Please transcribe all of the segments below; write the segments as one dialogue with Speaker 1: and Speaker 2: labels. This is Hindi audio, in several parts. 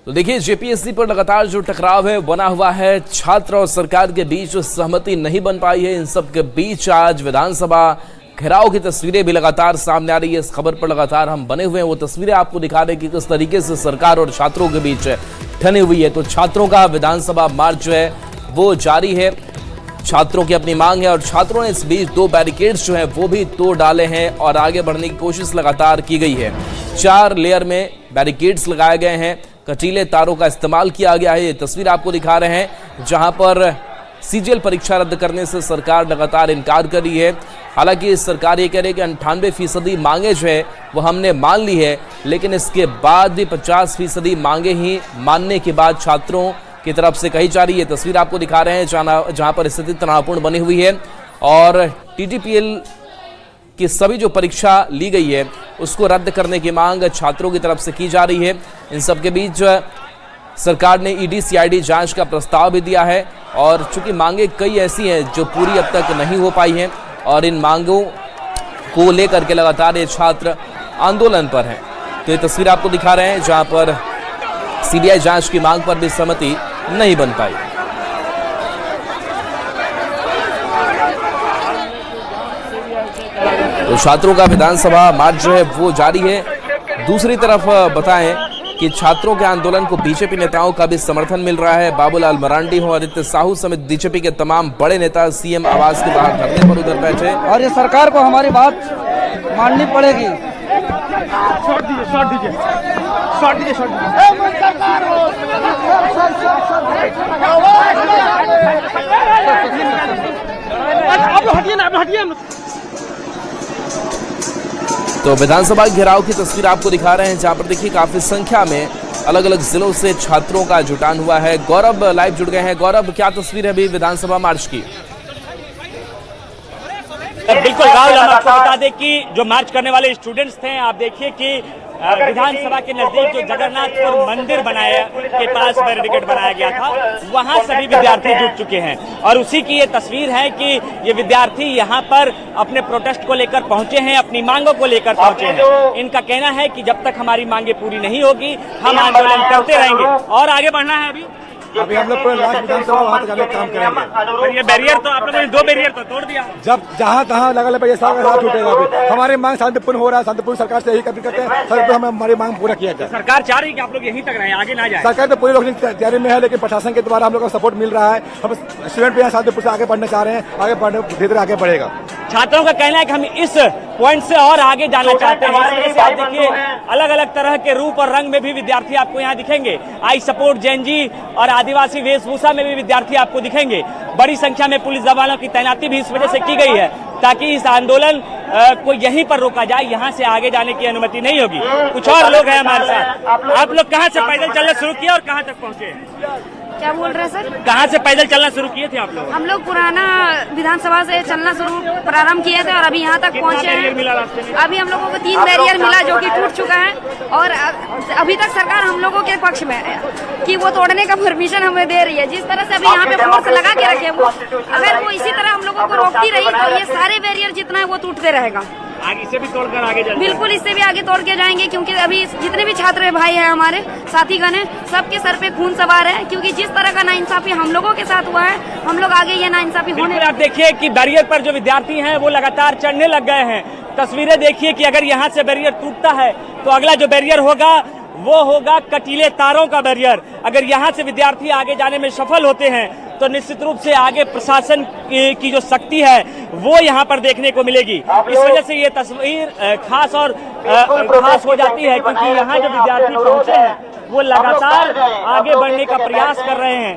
Speaker 1: तो देखिए, जेपीएससी पर लगातार जो टकराव है बना हुआ है, छात्र और सरकार के बीच सहमति नहीं बन पाई है। इन सब के बीच आज विधानसभा घेराव की तस्वीरें भी लगातार सामने आ रही है। इस खबर पर लगातार हम बने हुए हैं, वो तस्वीरें आपको दिखा रहे हैं कि किस तरीके से सरकार और छात्रों के बीच ठनी हुई है। तो छात्रों का विधानसभा मार्च जो है वो जारी है, छात्रों की अपनी मांग है और छात्रों ने इस बीच 2 बैरिकेड्स जो हैं वो भी तोड़ डाले हैं और आगे बढ़ने की कोशिश लगातार की गई है। 4 लेयर में बैरिकेड्स लगाए गए हैं, कटीले तारों का इस्तेमाल किया गया है। ये तस्वीर आपको दिखा रहे हैं जहां पर सीजीएल परीक्षा रद्द करने से सरकार लगातार इनकार कर रही है। हालांकि सरकार ये कह रही है कि 98% मांगे जो है वो हमने मान ली है, लेकिन इसके बाद भी 50% मांगे ही मानने के बाद छात्रों की तरफ से कही जा रही है। तस्वीर आपको दिखा रहे हैं जहां पर स्थिति तनावपूर्ण बनी हुई है और टीटीपीएल की सभी जो परीक्षा ली गई है उसको रद्द करने की मांग छात्रों की तरफ से की जा रही है। इन सब के बीच सरकार ने ईडी सीआईडी जांच का प्रस्ताव भी दिया है और चूंकि मांगे कई ऐसी हैं जो पूरी अब तक नहीं हो पाई हैं और इन मांगों को लेकर के लगातार ये छात्र आंदोलन पर हैं। तो ये तस्वीर आपको दिखा रहे हैं जहां पर सीबीआई जांच की मांग पर भी सहमति नहीं बन पाई। तो छात्रों का विधानसभा मार्च जो है वो जारी है। दूसरी तरफ बताएं कि छात्रों के आंदोलन को बीजेपी नेताओं का भी समर्थन मिल रहा है। बाबूलाल मरांडी हो, आदित्य साहू समेत बीजेपी के तमाम बड़े नेता सीएम आवास के बाहर धरने पर उधर बैठे
Speaker 2: और ये सरकार को हमारी बात माननी पड़ेगी।
Speaker 1: तो विधानसभा घेराव की तस्वीर आपको दिखा रहे हैं जहां पर देखिए काफी संख्या में अलग अलग जिलों से छात्रों का जुटान हुआ है। गौरव लाइव जुड़ गए हैं। गौरव, क्या तस्वीर है अभी विधानसभा मार्च की?
Speaker 3: बिल्कुल राहुल, हम आपको बता दें कि जो मार्च करने वाले स्टूडेंट्स थे, आप देखिए कि विधानसभा के नजदीक जो जगन्नाथपुर मंदिर बनाया के पास बैरिकेड बनाया गया था, वहां सभी विद्यार्थी जुट चुके हैं और उसी की ये तस्वीर है कि ये विद्यार्थी यहाँ पर अपने प्रोटेस्ट को लेकर पहुंचे हैं, अपनी मांगों को लेकर पहुंचे हैं। इनका कहना है कि जब तक हमारी मांगे पूरी नहीं होगी हम आंदोलन करते रहेंगे और आगे बढ़ना है। अभी
Speaker 2: हम लोग पूरे विधानसभा वहाँ तक जाने का काम करेंगे।
Speaker 3: ये बैरियर तो आप लोगों ने 2 बैरियर तो तोड़ दिया,
Speaker 2: जब जहाँ तहाँ लगा लगा साथ टूटेगा। अभी हमारी मांग शांतिपूर्ण हो रहा है, शांतिपूर्ण सरकार से यही अपील करते हैं सर, हमें हमारी मांग पूरा किया जाए।
Speaker 3: सरकार चाह रही है कि आप लोग यहीं तक रहें, आगे ना जाए।
Speaker 2: सरकार तो पूरी रोशनी तैयारी में है, लेकिन प्रशासन के द्वारा हम लोग को सपोर्ट मिल रहा है। हम स्टूडेंट भी यहाँ शांतिपूर्ण से आगे बढ़ना चाह रहे हैं, आगे बढ़ने धीरे धीरे आगे बढ़ेगा।
Speaker 3: छात्रों का कहना है कि हम इस पॉइंट से और आगे जाना चाहते हैं। आप देखिए अलग अलग तरह के रूप और रंग में भी विद्यार्थी आपको यहाँ दिखेंगे। आई सपोर्ट जेनजी और आदिवासी वेशभूषा में भी विद्यार्थी आपको दिखेंगे। बड़ी संख्या में पुलिस जवानों की तैनाती भी इस वजह से की गई है ताकि इस आंदोलन को यहीं पर रोका जाए, यहाँ से आगे जाने की अनुमति नहीं होगी। कुछ और लोग हैं हमारे साथ। आप लोग कहाँ से पैदल चलना शुरू किया और कहाँ तक पहुँचे?
Speaker 4: क्या बोल रहे हैं सर?
Speaker 3: कहाँ से पैदल चलना शुरू किए थे आप लोग?
Speaker 4: हम लोग पुराना विधानसभा से चलना प्रारंभ किए थे और अभी यहाँ तक पहुँचे हैं। अभी हम लोगों को 3 बैरियर मिला जो कि टूट चुका है और अभी तक सरकार हम लोगों के पक्ष में है कि वो तोड़ने का परमिशन हमें दे रही है। जिस तरह से अभी यहाँ पे फोर्स लगा के रखे वो, अगर वो इसी तरह हम लोगों को रोकती रही तो ये सारे बैरियर जितना है वो टूटते रहेगा।
Speaker 3: इसे भी तोड़कर आगे जाएंगे?
Speaker 4: बिल्कुल, इससे भी आगे तोड़ के जाएंगे क्योंकि अभी जितने भी छात्र भाई हैं हमारे साथीगण हैं, सबके सर पे खून सवार है क्योंकि जिस तरह का नाइंसाफी हम लोगों के साथ हुआ है, हम लोग आगे ये नाइंसाफी होने।
Speaker 3: आप देखिए कि बैरियर पर जो विद्यार्थी हैं वो लगातार चढ़ने लग गए हैं। तस्वीरें देखिए कि अगर यहाँ से बैरियर टूटता है तो अगला जो बैरियर होगा वो होगा कटीले तारों का बैरियर। अगर यहाँ से विद्यार्थी आगे जाने में सफल होते हैं तो निश्चित रूप से आगे प्रशासन की जो शक्ति है वो यहाँ पर देखने को मिलेगी। इस वजह से ये तस्वीर खास और खास हो जाती है क्योंकि यहाँ जो विद्यार्थी पहुँचे हैं वो लगातार आगे बढ़ने का प्रयास कर रहे हैं।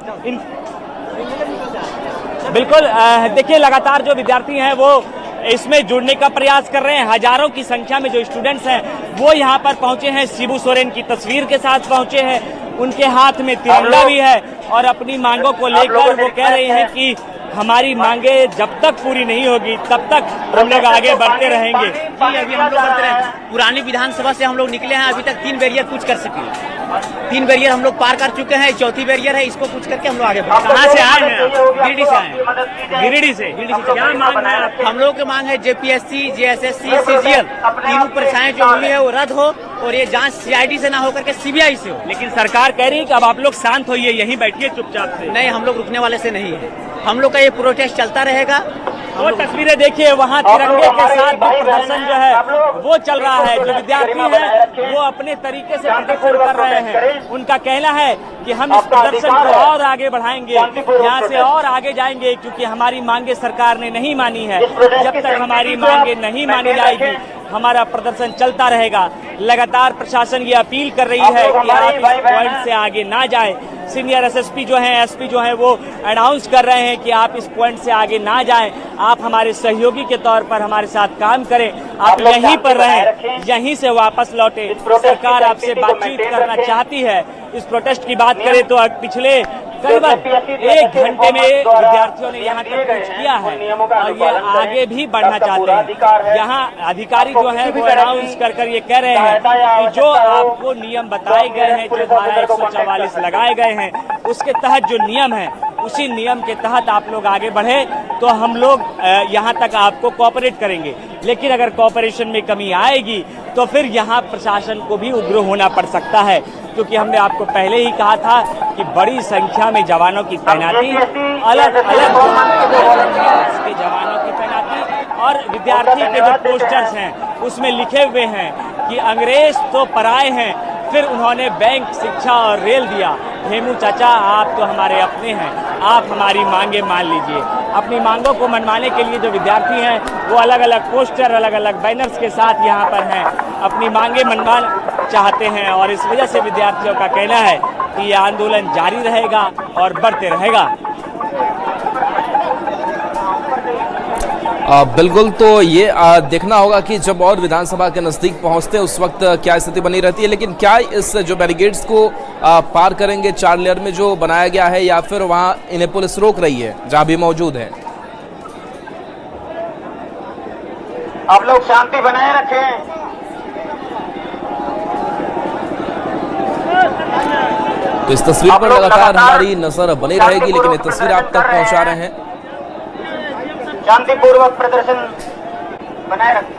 Speaker 3: बिल्कुल देखिए लगातार जो विद्यार्थी हैं वो इसमें जुड़ने का प्रयास कर रहे हैं। हजारों की संख्या में जो स्टूडेंट्स हैं वो यहाँ पर पहुँचे हैं, शिबू सोरेन की तस्वीर के साथ पहुँचे हैं। उनके हाथ में तिरंगा भी है और अपनी मांगों को लेकर वो कह रहे हैं कि हमारी मांगे जब तक पूरी नहीं होगी तब तक हम लोग आगे बढ़ते रहेंगे।
Speaker 5: जी अभी हम लोग बढ़ते रहे। पुरानी विधानसभा से हम लोग निकले हैं, अभी तक 3 बैरियर कुछ कर सके। 3 बैरियर हम लोग पार कर चुके हैं, 4थी बैरियर है, इसको कुछ करके हम लोग आगे बढ़े।
Speaker 3: कहाँ से आए हैं?
Speaker 5: गिरिडीह से आए हैं।
Speaker 3: गिरिडीह से। क्या मांग है आपकी?
Speaker 5: हम लोग की मांग है जेपीएससी, जेएसएससी, सीजीएल तीनों परीक्षाएं जो हुई है वो रद्द हो और ये जांच सीआईडी से ना होकर के सीबीआई से हो।
Speaker 3: लेकिन सरकार कह रही है कि अब आप लोग शांत होइए, यहीं बैठिए चुपचाप से।
Speaker 5: नहीं, हम लोग रुकने वाले से नहीं है। हम लोग का ये प्रोटेस्ट चलता रहेगा।
Speaker 3: वो तस्वीरें देखिए, वहाँ तिरंगे के साथ जो प्रदर्शन जो है वो चल रहा है। जो विद्यार्थी हैं वो अपने तरीके से प्रदर्शन कर रहे हैं। उनका कहना है कि हम इस प्रदर्शन को और आगे बढ़ाएंगे, यहाँ से और आगे जाएंगे, क्योंकि हमारी मांगे सरकार ने नहीं मानी है। जब तक हमारी मांगे नहीं मानी जाएगी हमारा प्रदर्शन चलता रहेगा। लगातार प्रशासन ये अपील कर रही है कि आप इस पॉइंट से आगे ना जाए। सीनियर एसएसपी जो हैं, एसपी जो हैं, वो अनाउंस कर रहे हैं कि आप इस पॉइंट से आगे ना जाएं। आप हमारे सहयोगी के तौर पर हमारे साथ काम करें, आप यहीं पर रहें, यहीं से वापस लौटे। सरकार आपसे बातचीत करना चाहती है। इस प्रोटेस्ट की बात करें तो पिछले करीबन 1 घंटे में विद्यार्थियों ने यहाँ तक कुछ किया है और ये आगे भी बढ़ना चाहते हैं। यहाँ अधिकारी जो है वो अनाउंस कर ये कह रहे हैं कि जो आपको नियम बताए गए हैं, जो धारा 144 लगाए गए हैं, उसके तहत जो नियम है उसी नियम के तहत आप लोग आगे बढ़े तो हम लोग यहाँ तक आपको कोऑपरेट करेंगे। लेकिन अगर कोऑपरेशन में कमी आएगी तो फिर यहाँ प्रशासन को भी उग्र होना पड़ सकता है, क्योंकि हमने आपको पहले ही कहा था कि बड़ी संख्या में जवानों की तैनाती, अलग अलग के जवानों की तैनाती और विद्यार्थी के जो पोस्टर्स हैं उसमें लिखे हुए हैं कि अंग्रेज तो पराए हैं, फिर उन्होंने बैंक, शिक्षा और रेल दिया। हेमू चाचा आप तो हमारे अपने हैं, आप हमारी मांगे मान लीजिए। अपनी मांगों को मनवाने के लिए जो विद्यार्थी हैं वो अलग अलग पोस्टर, अलग अलग बैनर्स के साथ यहाँ पर हैं, अपनी मांगे मनवा चाहते हैं और इस वजह से विद्यार्थियों का कहना है कि ये आंदोलन जारी रहेगा और बढ़ते रहेगा।
Speaker 1: बिल्कुल, तो ये देखना होगा कि जब और विधानसभा के नज़दीक पहुंचते हैं उस वक्त क्या स्थिति बनी रहती है। लेकिन क्या इस जो बैरिकेड्स को पार करेंगे 4 लेयर में जो बनाया गया है, या फिर वहां इन्हें पुलिस रोक रही है जहां भी मौजूद है?
Speaker 6: आप लोग शांति बनाए रखें।
Speaker 1: तो इस तस्वीर पर लगातार हमारी नजर बनी रहेगी, लेकिन ये तस्वीर आप तक पहुंचा रहे हैं।
Speaker 6: शांतिपूर्वक प्रदर्शन बनाए रखें।